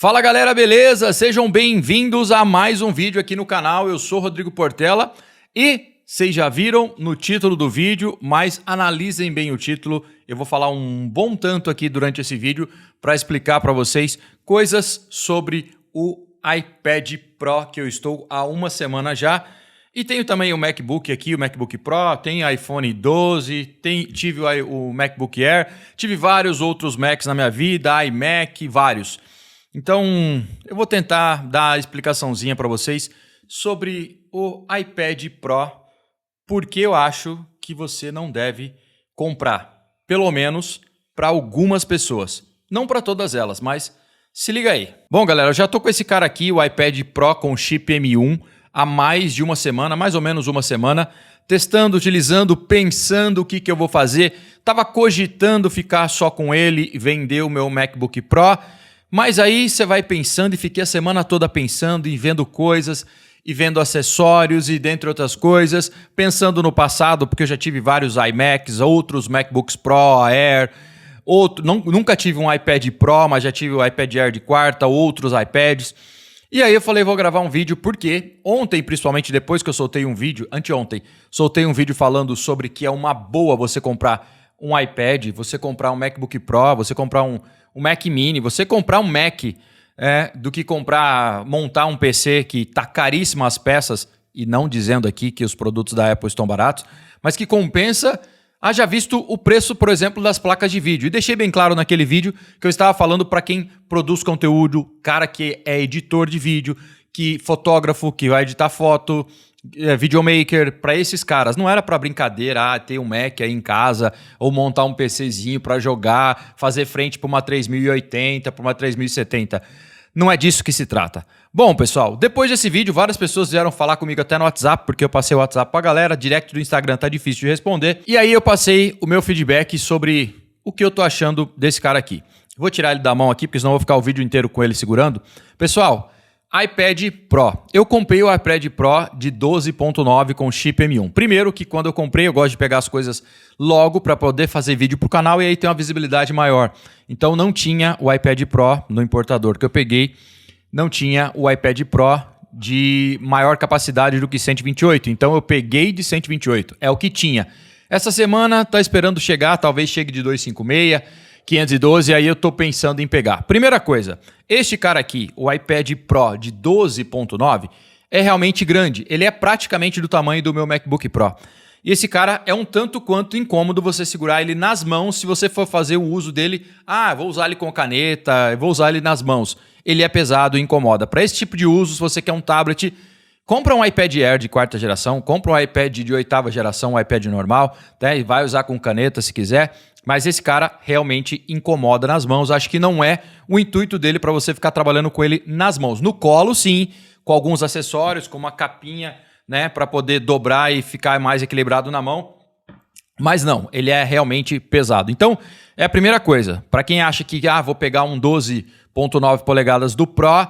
Fala galera, beleza? Sejam bem-vindos a mais um vídeo aqui no canal. Eu sou Rodrigo Portela e vocês já viram no título do vídeo, mas analisem bem o título. Eu vou falar um bom tanto aqui durante esse vídeo para explicar para vocês coisas sobre o iPad Pro que eu estou há uma semana já. E tenho também o MacBook aqui, o MacBook Pro, tem iPhone 12, tive o MacBook Air, tive vários outros Macs na minha vida, iMac, vários. Então, eu vou tentar dar a explicaçãozinha para vocês sobre o iPad Pro, porque eu acho que você não deve comprar, pelo menos para algumas pessoas. Não para todas elas, mas se liga aí. Bom, galera, eu já tô com esse cara aqui, o iPad Pro com chip M1, há mais de uma semana, mais ou menos uma semana, testando, utilizando, pensando o que eu vou fazer. Tava cogitando ficar só com ele e vender o meu MacBook Pro. Mas aí você vai pensando e fiquei a semana toda pensando e vendo coisas e vendo acessórios e dentre outras coisas, pensando no passado, porque eu já tive vários iMacs, outros MacBooks Pro, Air, nunca tive um iPad Pro, mas já tive o iPad Air de quarta, outros iPads. E aí eu falei, vou gravar um vídeo, porque ontem, principalmente depois que eu soltei um vídeo, anteontem, soltei um vídeo falando sobre que é uma boa você comprar um iPad, você comprar um MacBook Pro, você comprar um Mac Mini, você comprar um Mac do que montar um PC que tá caríssimo as peças, e não dizendo aqui que os produtos da Apple estão baratos, mas que compensa, haja visto o preço, por exemplo, das placas de vídeo. E deixei bem claro naquele vídeo que eu estava falando para quem produz conteúdo, cara que é editor de vídeo, fotógrafo, que vai editar foto, videomaker, para esses caras. Não era para brincadeira, ter um Mac aí em casa ou montar um PCzinho para jogar, fazer frente para uma 3080, para uma 3070. Não é disso que se trata. Bom, pessoal, depois desse vídeo, várias pessoas vieram falar comigo até no WhatsApp, porque eu passei o WhatsApp pra galera, direct do Instagram tá difícil de responder. E aí eu passei o meu feedback sobre o que eu tô achando desse cara aqui. Vou tirar ele da mão aqui, porque senão eu vou ficar o vídeo inteiro com ele segurando. Pessoal, iPad Pro. Eu comprei o iPad Pro de 12.9 com chip M1. Primeiro que quando eu comprei, eu gosto de pegar as coisas logo para poder fazer vídeo pro canal e aí tem uma visibilidade maior. Então não tinha o iPad Pro no importador que eu peguei, não tinha o iPad Pro de maior capacidade do que 128. Então eu peguei de 128, é o que tinha. Essa semana tá esperando chegar, talvez chegue de 256, 512, aí eu tô pensando em pegar. Primeira coisa, este cara aqui, o iPad Pro de 12.9, é realmente grande. Ele é praticamente do tamanho do meu MacBook Pro. E esse cara é um tanto quanto incômodo você segurar ele nas mãos se você for fazer o uso dele. Vou usar ele com caneta, vou usar ele nas mãos. Ele é pesado e incomoda. Para esse tipo de uso, se você quer um tablet, compra um iPad Air de quarta geração, compra um iPad de oitava geração, um iPad normal, né? E vai usar com caneta se quiser. Mas esse cara realmente incomoda nas mãos. Acho que não é o intuito dele para você ficar trabalhando com ele nas mãos. No colo, sim, com alguns acessórios, com uma capinha, né, para poder dobrar e ficar mais equilibrado na mão. Mas não, ele é realmente pesado. Então, é a primeira coisa. Para quem acha que vou pegar um 12.9 polegadas do Pro,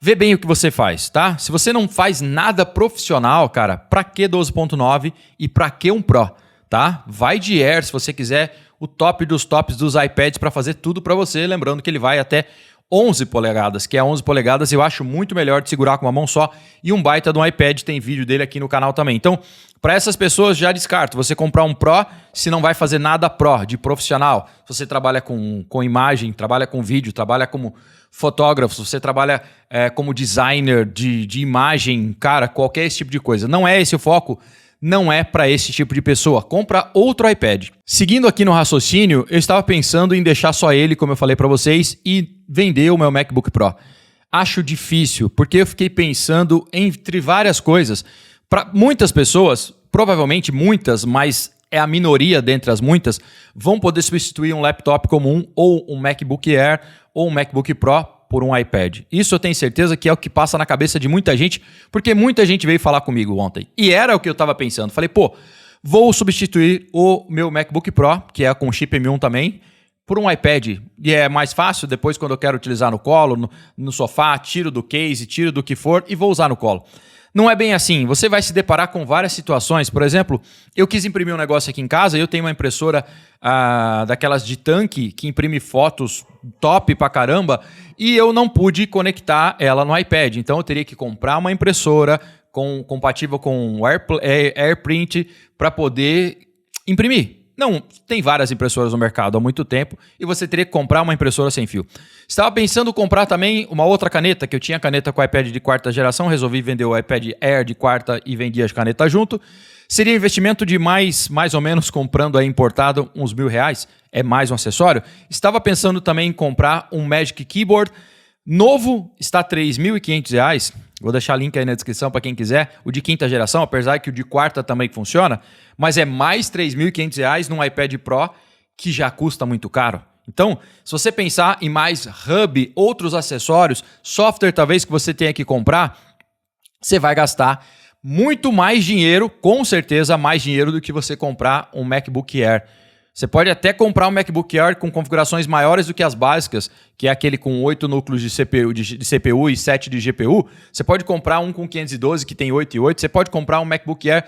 vê bem o que você faz, tá? Se você não faz nada profissional, cara, para que 12.9 e para que um Pro, tá? Vai de Air se você quiser o top dos tops dos iPads para fazer tudo para você. Lembrando que ele vai até 11 polegadas, que é 11 polegadas eu acho muito melhor de segurar com uma mão só. E um baita de um iPad, tem vídeo dele aqui no canal também. Então, para essas pessoas, já descarto. Você comprar um Pro, se não vai fazer nada Pro, de profissional. Se você trabalha com imagem, trabalha com vídeo, trabalha como fotógrafo, se você trabalha como designer de imagem, cara, qualquer esse tipo de coisa. Não é esse o foco. Não é para esse tipo de pessoa. Compra outro iPad. Seguindo aqui no raciocínio, eu estava pensando em deixar só ele, como eu falei para vocês, e vender o meu MacBook Pro. Acho difícil, porque eu fiquei pensando entre várias coisas. Para muitas pessoas, provavelmente muitas, mas é a minoria dentre as muitas, vão poder substituir um laptop comum ou um MacBook Air ou um MacBook Pro por um iPad. Isso eu tenho certeza que é o que passa na cabeça de muita gente, porque muita gente veio falar comigo ontem. E era o que eu estava pensando. Falei, vou substituir o meu MacBook Pro, que é com chip M1 também, por um iPad. E é mais fácil, depois quando eu quero utilizar no colo, no sofá, tiro do case, tiro do que for e vou usar no colo. Não é bem assim. Você vai se deparar com várias situações. Por exemplo, eu quis imprimir um negócio aqui em casa. Eu tenho uma impressora daquelas de tanque que imprime fotos top pra caramba e eu não pude conectar ela no iPad. Então eu teria que comprar uma impressora compatível com AirPrint para poder imprimir. Não, tem várias impressoras no mercado há muito tempo e você teria que comprar uma impressora sem fio. Estava pensando em comprar também uma outra caneta, que eu tinha caneta com o iPad de quarta geração, resolvi vender o iPad Air de quarta e vendi as canetas junto. Seria investimento de mais ou menos, comprando aí importado, uns R$1.000, é mais um acessório. Estava pensando também em comprar um Magic Keyboard novo, está R$3.500. Vou deixar link aí na descrição para quem quiser. O de quinta geração, apesar que o de quarta também funciona, mas é mais R$3.500 num iPad Pro que já custa muito caro. Então, se você pensar em mais hub, outros acessórios, software talvez que você tenha que comprar, você vai gastar muito mais dinheiro, com certeza mais dinheiro do que você comprar um MacBook Air. Você pode até comprar um MacBook Air com configurações maiores do que as básicas, que é aquele com 8 núcleos de CPU e 7 de GPU. Você pode comprar um com 512 que tem 8 e 8. Você pode comprar um MacBook Air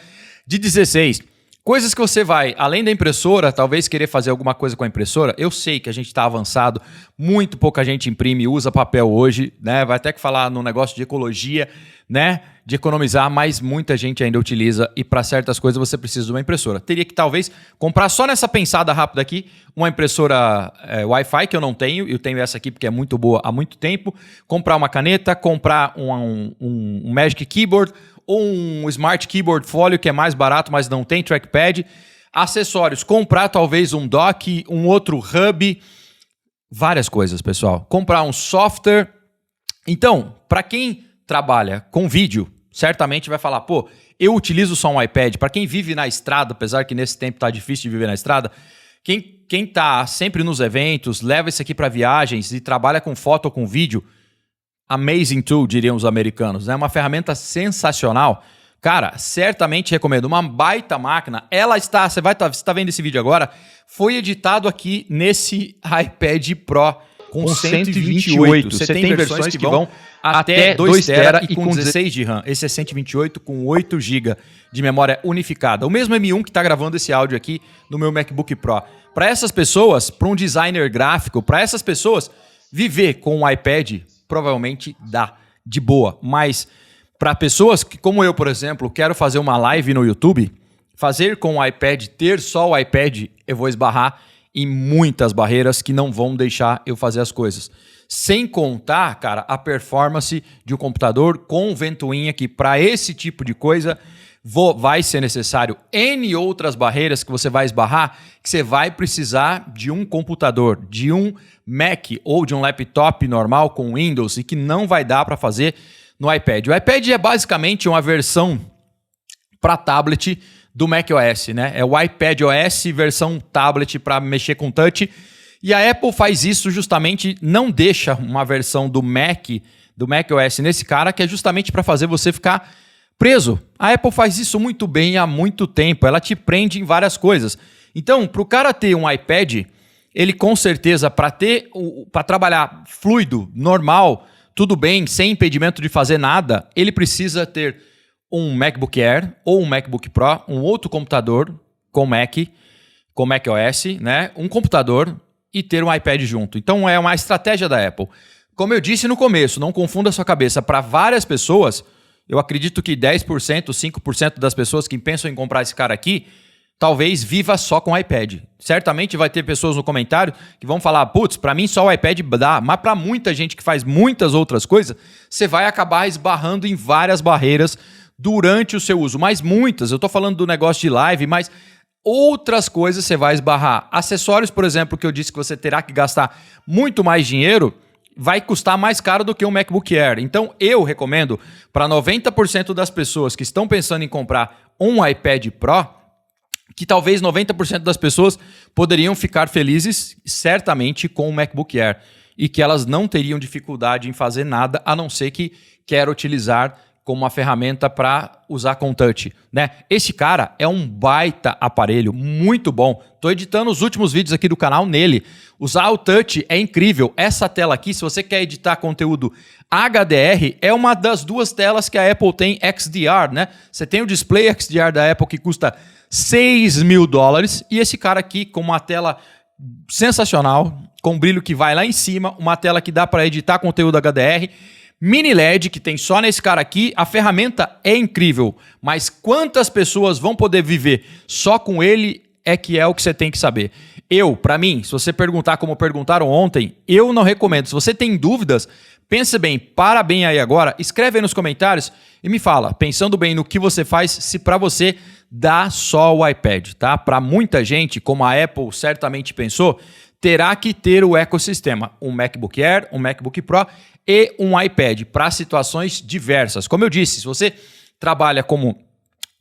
de 16. Coisas que você vai, além da impressora, talvez querer fazer alguma coisa com a impressora. Eu sei que a gente está avançado, muito pouca gente imprime, usa papel hoje, né? Vai até que falar no negócio de ecologia, né? De economizar, mas muita gente ainda utiliza e para certas coisas você precisa de uma impressora. Teria que talvez comprar só nessa pensada rápida aqui, uma impressora Wi-Fi que eu não tenho, eu tenho essa aqui porque é muito boa há muito tempo, comprar uma caneta, comprar um Magic Keyboard, ou um Smart Keyboard Folio, que é mais barato, mas não tem trackpad. Acessórios, comprar talvez um dock, um outro hub, várias coisas, pessoal. Comprar um software. Então, para quem trabalha com vídeo, certamente vai falar, pô, eu utilizo só um iPad. Para quem vive na estrada, apesar que nesse tempo tá difícil de viver na estrada, quem tá sempre nos eventos, leva isso aqui para viagens e trabalha com foto ou com vídeo, amazing tool, diriam os americanos, né? Uma ferramenta sensacional. Cara, certamente recomendo. Uma baita máquina. Ela está, você está vendo esse vídeo agora, foi editado aqui nesse iPad Pro com 128. Você tem versões que vão até 2 TB e com 16 de RAM. Esse é 128 com 8 GB de memória unificada. O mesmo M1 que está gravando esse áudio aqui no meu MacBook Pro. Para essas pessoas, para um designer gráfico, para essas pessoas, viver com um iPad provavelmente dá de boa, mas para pessoas que, como eu, por exemplo, quero fazer uma live no YouTube, fazer com o iPad, ter só o iPad, eu vou esbarrar em muitas barreiras que não vão deixar eu fazer as coisas. Sem contar, cara, a performance de um computador com ventoinha, que para esse tipo de coisa vai ser necessário N outras barreiras que você vai esbarrar, que você vai precisar de um computador, de um Mac ou de um laptop normal com Windows e que não vai dar para fazer no iPad. O iPad é basicamente uma versão para tablet do macOS, né? É o iPadOS versão tablet para mexer com touch. E a Apple faz isso justamente, não deixa uma versão do macOS nesse cara, que é justamente para fazer você ficar preso. A Apple faz isso muito bem há muito tempo. Ela te prende em várias coisas. Então, para o cara ter um iPad, ele com certeza, para trabalhar fluido, normal, tudo bem, sem impedimento de fazer nada, ele precisa ter um MacBook Air ou um MacBook Pro, um outro computador com macOS, né? Um computador e ter um iPad junto. Então, é uma estratégia da Apple. Como eu disse no começo, não confunda a sua cabeça. Para várias pessoas, eu acredito que 10%, 5% das pessoas que pensam em comprar esse cara aqui, talvez viva só com iPad. Certamente vai ter pessoas no comentário que vão falar, putz, para mim só o iPad dá, mas para muita gente que faz muitas outras coisas, você vai acabar esbarrando em várias barreiras durante o seu uso. Mas muitas, eu estou falando do negócio de live, mas outras coisas você vai esbarrar. Acessórios, por exemplo, que eu disse que você terá que gastar muito mais dinheiro, vai custar mais caro do que um MacBook Air. Então, eu recomendo para 90% das pessoas que estão pensando em comprar um iPad Pro, que talvez 90% das pessoas poderiam ficar felizes, certamente, com o MacBook Air. E que elas não teriam dificuldade em fazer nada, a não ser que quer utilizar como uma ferramenta para usar com touch, né? Esse cara é um baita aparelho, muito bom. Tô editando os últimos vídeos aqui do canal nele. Usar o touch é incrível. Essa tela aqui, se você quer editar conteúdo HDR, é uma das duas telas que a Apple tem XDR, né? Você tem o display XDR da Apple que custa $6.000 e esse cara aqui com uma tela sensacional, com brilho que vai lá em cima, uma tela que dá para editar conteúdo HDR, mini LED que tem só nesse cara aqui. A ferramenta é incrível, mas quantas pessoas vão poder viver só com ele é o que você tem que saber. Para mim, se você perguntar como perguntaram ontem, eu não recomendo. Se você tem dúvidas, pense bem, para bem aí agora, escreve aí nos comentários e me fala, pensando bem no que você faz, se para você dá só o iPad, tá? Para muita gente, como a Apple certamente pensou, terá que ter o ecossistema, um MacBook Air, um MacBook Pro e um iPad para situações diversas. Como eu disse, se você trabalha com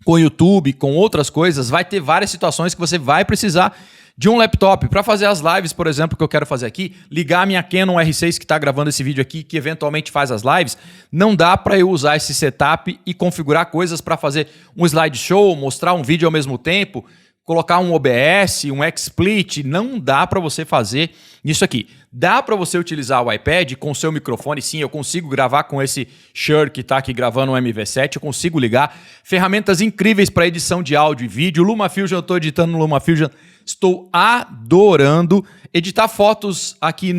YouTube, com outras coisas, vai ter várias situações que você vai precisar de um laptop para fazer as lives, por exemplo, que eu quero fazer aqui, ligar a minha Canon R6 que está gravando esse vídeo aqui, que eventualmente faz as lives, não dá para eu usar esse setup e configurar coisas para fazer um slideshow, mostrar um vídeo ao mesmo tempo, colocar um OBS, um XSplit, não dá para você fazer isso aqui. Dá para você utilizar o iPad com o seu microfone, sim, eu consigo gravar com esse Shure que está aqui gravando um MV7, eu consigo ligar. Ferramentas incríveis para edição de áudio e vídeo. LumaFusion, eu estou editando no LumaFusion, estou adorando. Editar fotos aqui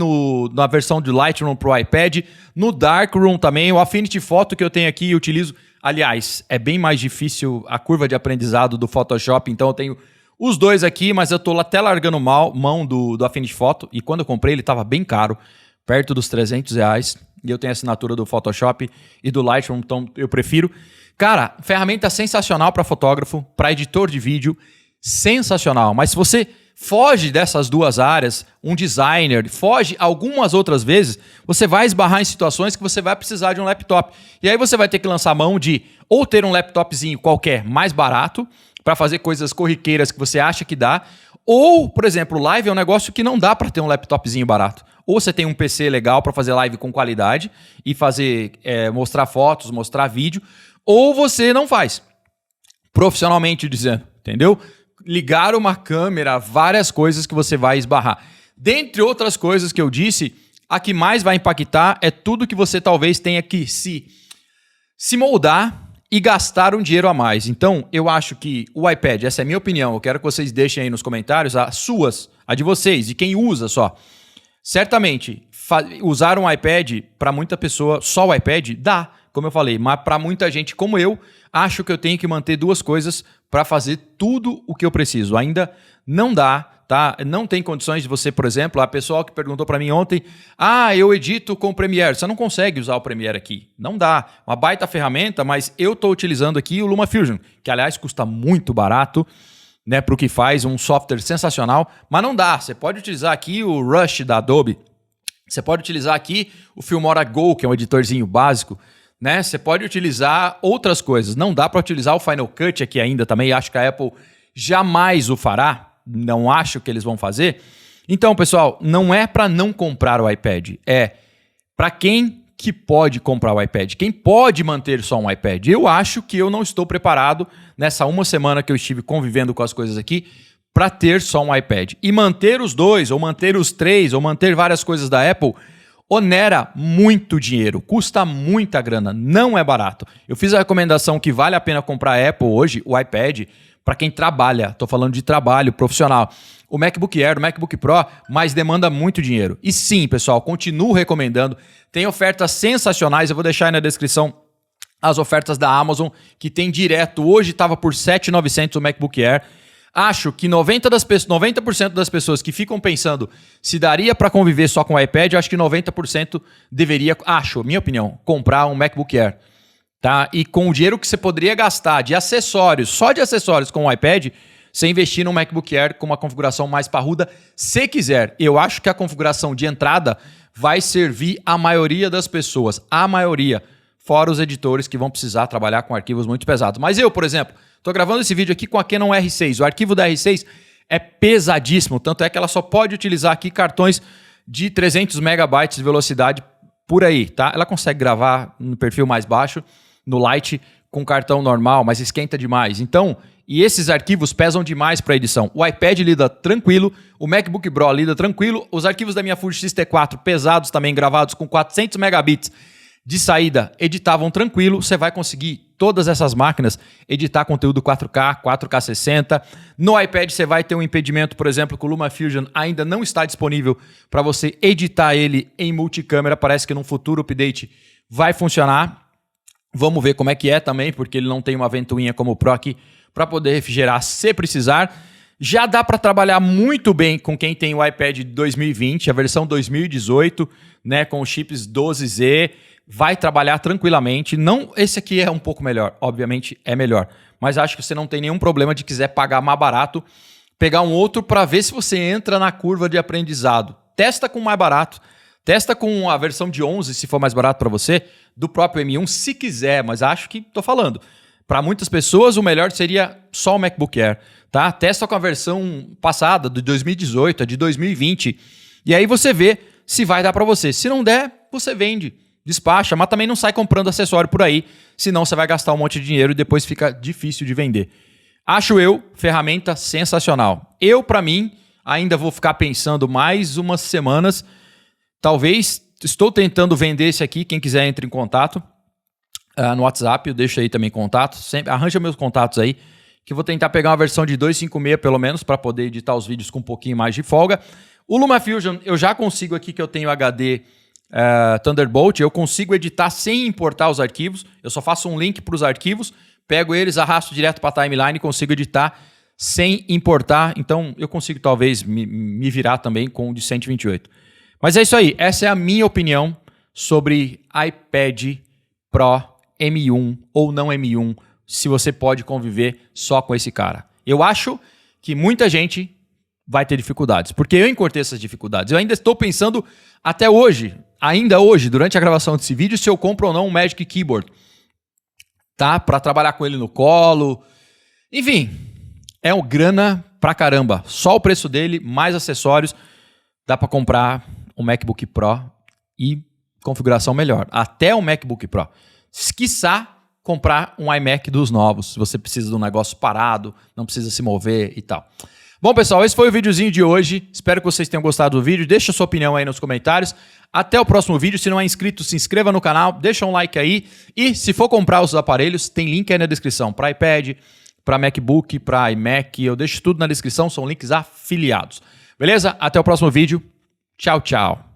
na versão de Lightroom para o iPad, no Darkroom também, o Affinity Photo que eu tenho aqui e utilizo. Aliás, é bem mais difícil a curva de aprendizado do Photoshop, então eu tenho os dois aqui, mas eu estou até largando mão do Affinity Photo, e quando eu comprei ele estava bem caro, perto dos R$300, e eu tenho a assinatura do Photoshop e do Lightroom, então eu prefiro. Cara, ferramenta sensacional para fotógrafo, para editor de vídeo, sensacional, mas se você foge dessas duas áreas, um designer, foge algumas outras vezes, você vai esbarrar em situações que você vai precisar de um laptop. E aí você vai ter que lançar mão de ou ter um laptopzinho qualquer mais barato, para fazer coisas corriqueiras que você acha que dá, ou, por exemplo, live é um negócio que não dá para ter um laptopzinho barato. Ou você tem um PC legal para fazer live com qualidade e fazer mostrar fotos, mostrar vídeo, ou você não faz. Profissionalmente dizendo, entendeu? Ligar uma câmera, várias coisas que você vai esbarrar. Dentre outras coisas que eu disse, a que mais vai impactar é tudo que você talvez tenha que se moldar e gastar um dinheiro a mais. Então, eu acho que o iPad, essa é a minha opinião, eu quero que vocês deixem aí nos comentários a de vocês, de quem usa só. Certamente, usar um iPad para muita pessoa, só o iPad, dá, como eu falei, mas para muita gente como eu, acho que eu tenho que manter duas coisas para fazer tudo o que eu preciso. Ainda não dá, tá? Não tem condições de você, por exemplo, a pessoa que perguntou para mim ontem, eu edito com o Premiere. Você não consegue usar o Premiere aqui. Não dá. Uma baita ferramenta, mas eu estou utilizando aqui o LumaFusion, que aliás custa muito barato, né, para o que faz, um software sensacional, mas não dá. Você pode utilizar aqui o Rush da Adobe, você pode utilizar aqui o Filmora Go, que é um editorzinho básico, né? Você pode utilizar outras coisas. Não dá para utilizar o Final Cut aqui ainda também. Acho que a Apple jamais o fará. Não acho que eles vão fazer. Então, pessoal, não é para não comprar o iPad. É para quem que pode comprar o iPad. Quem pode manter só um iPad. Eu acho que eu não estou preparado nessa uma semana que eu estive convivendo com as coisas aqui para ter só um iPad. E manter os dois, ou manter os três, ou manter várias coisas da Apple onera muito dinheiro, custa muita grana, não é barato. Eu fiz a recomendação que vale a pena comprar a Apple hoje, o iPad, para quem trabalha. Estou falando de trabalho profissional. O MacBook Air, o MacBook Pro, mas demanda muito dinheiro. E sim, pessoal, continuo recomendando. Tem ofertas sensacionais, eu vou deixar aí na descrição as ofertas da Amazon, que tem direto. Hoje estava por R$ 7.900 o MacBook Air. Acho que 90% das pessoas que ficam pensando se daria para conviver só com o iPad, acho que 90% deveria, minha opinião, comprar um MacBook Air. Tá? E com o dinheiro que você poderia gastar de acessórios, só de acessórios com o iPad, você investir num MacBook Air com uma configuração mais parruda, se quiser. Eu acho que a configuração de entrada vai servir a maioria das pessoas. A maioria. Fora os editores que vão precisar trabalhar com arquivos muito pesados. Mas eu, por exemplo, estou gravando esse vídeo aqui com a Canon R6. O arquivo da R6 é pesadíssimo. Tanto é que ela só pode utilizar aqui cartões de 300 megabytes de velocidade por aí. Tá? Ela consegue gravar no perfil mais baixo, no Lite com cartão normal, mas esquenta demais. Então, e esses arquivos pesam demais para edição. O iPad lida tranquilo, o MacBook Pro lida tranquilo, os arquivos da minha Fuji X-T4 pesados também, gravados com 400 megabits de saída, editavam tranquilo. Você vai conseguir, todas essas máquinas, editar conteúdo 4K, 4K60. No iPad você vai ter um impedimento, por exemplo, que o LumaFusion ainda não está disponível para você editar ele em multicâmera. Parece que num futuro update vai funcionar. Vamos ver como é que é também, porque ele não tem uma ventoinha como o Pro aqui para poder refrigerar se precisar. Já dá para trabalhar muito bem com quem tem o iPad de 2020, a versão 2018, né, com os chips 12Z. Vai trabalhar tranquilamente. Não, esse aqui é um pouco melhor, obviamente é melhor, mas acho que você não tem nenhum problema de quiser pagar mais barato, pegar um outro para ver se você entra na curva de aprendizado. Testa com mais barato, testa com a versão de 11, se for mais barato para você, do próprio M1, se quiser, mas acho que tô falando. Para muitas pessoas, o melhor seria só o MacBook Air, tá? Testa com a versão passada, de 2018, a de 2020, e aí você vê se vai dar para você. Se não der, você vende. Despacha, mas também não sai comprando acessório por aí, senão você vai gastar um monte de dinheiro e depois fica difícil de vender. Acho eu, ferramenta sensacional. Eu, para mim, ainda vou ficar pensando mais umas semanas. Talvez, estou tentando vender esse aqui, quem quiser entre em contato no WhatsApp, eu deixo aí também contato. Sempre, arranja meus contatos aí, que eu vou tentar pegar uma versão de 256 pelo menos, para poder editar os vídeos com um pouquinho mais de folga. O LumaFusion, eu já consigo aqui que eu tenho HD Thunderbolt, eu consigo editar sem importar os arquivos. Eu só faço um link para os arquivos, pego eles, arrasto direto para a timeline e consigo editar sem importar. Então eu consigo talvez me virar também com o de 128. Mas é isso aí, essa é a minha opinião sobre iPad Pro M1 ou não M1, se você pode conviver só com esse cara. Eu acho que muita gente vai ter dificuldades, porque eu encurtei essas dificuldades. Eu ainda estou pensando até hoje, ainda hoje, durante a gravação desse vídeo, se eu compro ou não um Magic Keyboard, tá? Para trabalhar com ele no colo. Enfim, é um grana pra caramba. Só o preço dele, mais acessórios, dá para comprar um MacBook Pro e configuração melhor. Até um MacBook Pro. Quiçá comprar um iMac dos novos, se você precisa de um negócio parado, não precisa se mover e tal. Bom, pessoal, esse foi o videozinho de hoje. Espero que vocês tenham gostado do vídeo. Deixa a sua opinião aí nos comentários. Até o próximo vídeo. Se não é inscrito, se inscreva no canal, deixa um like aí. E se for comprar os aparelhos, tem link aí na descrição. Para iPad, para MacBook, para iMac. Eu deixo tudo na descrição, são links afiliados. Beleza? Até o próximo vídeo. Tchau, tchau.